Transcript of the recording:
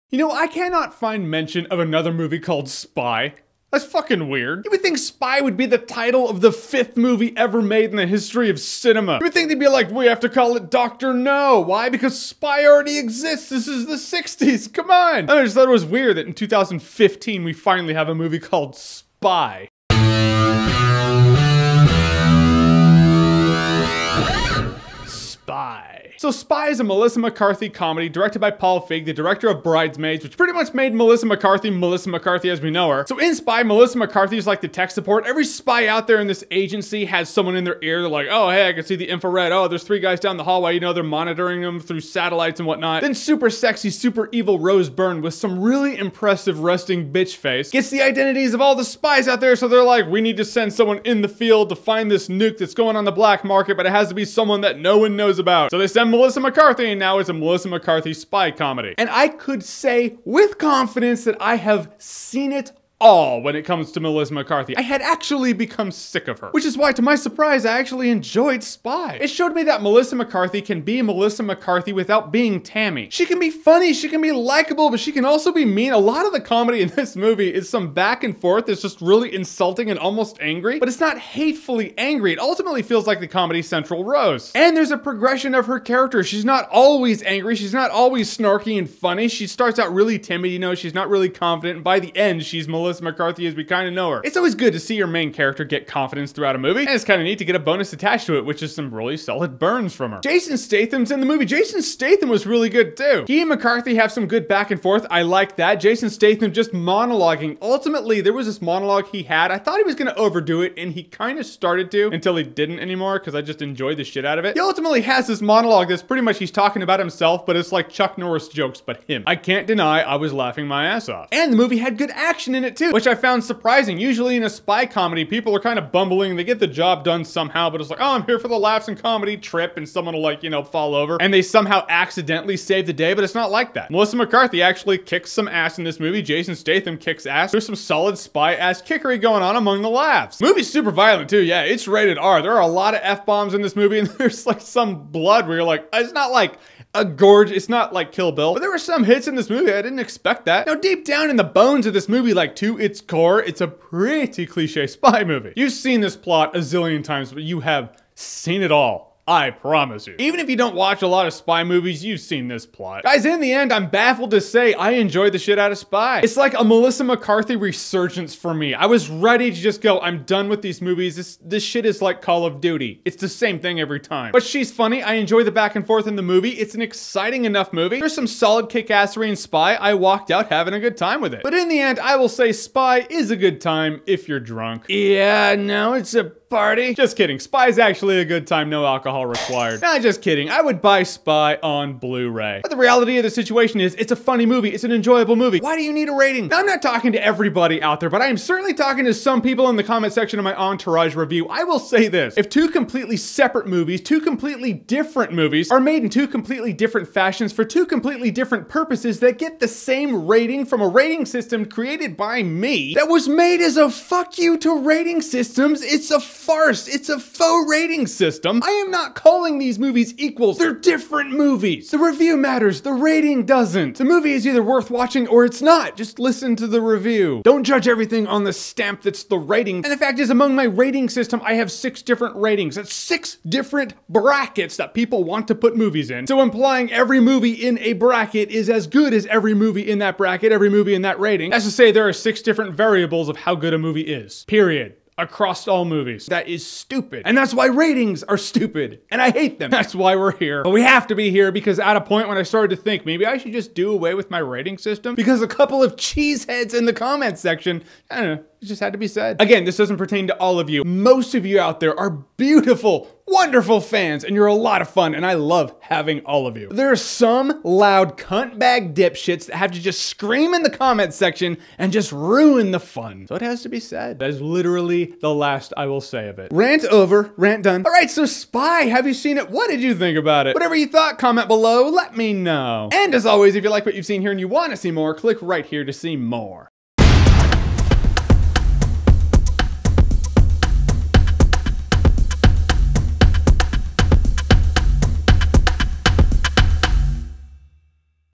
You know, I cannot find mention of another movie called Spy. That's fucking weird. You would think Spy would be the title of the 5th movie ever made in the history of cinema. You would think they'd be like, we have to call it Dr. No. Why? Because Spy already exists. This is the 60s. Come on. I just thought it was weird that in 2015 we finally have a movie called Spy. Spy. So Spy is a Melissa McCarthy comedy directed by Paul Feig, the director of Bridesmaids, which pretty much made Melissa McCarthy as we know her. So in Spy, Melissa McCarthy is like the tech support. Every spy out there in this agency has someone in their ear. They're like, oh, hey, I can see the infrared. Oh, there's 3 guys down the hallway. You know, they're monitoring them through satellites and whatnot. Then super sexy, super evil Rose Byrne with some really impressive resting bitch face gets the identities of all the spies out there. So they're like, we need to send someone in the field to find this nuke that's going on the black market, but it has to be someone that no one knows about. So they send Melissa McCarthy, and now it's a Melissa McCarthy spy comedy. And I could say with confidence that I have seen it all when it comes to Melissa McCarthy. I had actually become sick of her, which is why, to my surprise, I actually enjoyed Spy. It showed me that Melissa McCarthy can be Melissa McCarthy without being Tammy. She can be funny, she can be likable, but she can also be mean. A lot of the comedy in this movie is some back and forth that's just really insulting and almost angry, but it's not hatefully angry. It ultimately feels like the Comedy Central roast. And there's a progression of her character. She's not always angry, she's not always snarky and funny. She starts out really timid, you know, she's not really confident, and by the end, she's Melissa McCarthy as we kind of know her. It's always good to see your main character get confidence throughout a movie, and it's kind of neat to get a bonus attached to it, which is some really solid burns from her. Jason Statham's in the movie. Jason Statham was really good too. He and McCarthy have some good back and forth. I like that. Jason Statham just monologuing. Ultimately, there was this monologue he had. I thought he was going to overdo it, and he kind of started to until he didn't anymore because I just enjoyed the shit out of it. He ultimately has this monologue that's pretty much he's talking about himself, but it's like Chuck Norris jokes, but him. I can't deny I was laughing my ass off. And the movie had good action in it too, which I found surprising. Usually in a spy comedy, people are kind of bumbling. They get the job done somehow, but it's like, oh, I'm here for the laughs and comedy trip, and someone will, like, you know, fall over, and they somehow accidentally save the day, but it's not like that. Melissa McCarthy actually kicks some ass in this movie. Jason Statham kicks ass. There's some solid spy ass kickery going on among the laughs. Movie's super violent too. Yeah, it's rated R. There are a lot of F-bombs in this movie, and there's like some blood where you're like, it's not like a gorge, it's not like Kill Bill, but there were some hits in this movie. I didn't expect that. Now, deep down in the bones of this movie, like to its core, it's a pretty cliche spy movie. You've seen this plot a zillion times, but you have seen it all. I promise you. Even if you don't watch a lot of spy movies, you've seen this plot. Guys, in the end, I'm baffled to say I enjoyed the shit out of Spy. It's like a Melissa McCarthy resurgence for me. I was ready to just go, I'm done with these movies. This shit is like Call of Duty. It's the same thing every time. But she's funny. I enjoy the back and forth in the movie. It's an exciting enough movie. There's some solid kick-assery in Spy. I walked out having a good time with it. But in the end, I will say Spy is a good time if you're drunk. Yeah, no, it's a party. Just kidding. Spy is actually a good time, no alcohol required. Nah, just kidding. I would buy Spy on Blu-ray. But the reality of the situation is, it's a funny movie. It's an enjoyable movie. Why do you need a rating? Now, I'm not talking to everybody out there, but I am certainly talking to some people in the comment section of my Entourage review. I will say this. If 2 completely separate movies, 2 completely different movies, are made in 2 completely different fashions for 2 completely different purposes that get the same rating from a rating system created by me, that was made as a fuck you to rating systems, it's a farce. It's a faux rating system. I am not calling these movies equals. They're different movies. The review matters. The rating doesn't. The movie is either worth watching or it's not. Just listen to the review. Don't judge everything on the stamp that's the rating. And the fact is, among my rating system, I have 6 different ratings. That's 6 different brackets that people want to put movies in. So implying every movie in a bracket is as good as every movie in that bracket, every movie in that rating. That's to say there are 6 different variables of how good a movie is. Period. Across all movies. That is stupid. And that's why ratings are stupid. And I hate them. That's why we're here. But we have to be here because at a point when I started to think maybe I should just do away with my rating system because a couple of cheeseheads in the comments section, I don't know, it just had to be said. Again, this doesn't pertain to all of you. Most of you out there are beautiful, wonderful fans, and you're a lot of fun, and I love having all of you. There are some loud cuntbag dipshits that have to just scream in the comments section and just ruin the fun. So it has to be said. That is literally the last I will say of it. Rant over, rant done. All right, so Spy, have you seen it? What did you think about it? Whatever you thought, comment below, let me know. And as always, if you like what you've seen here and you want to see more, click right here to see more.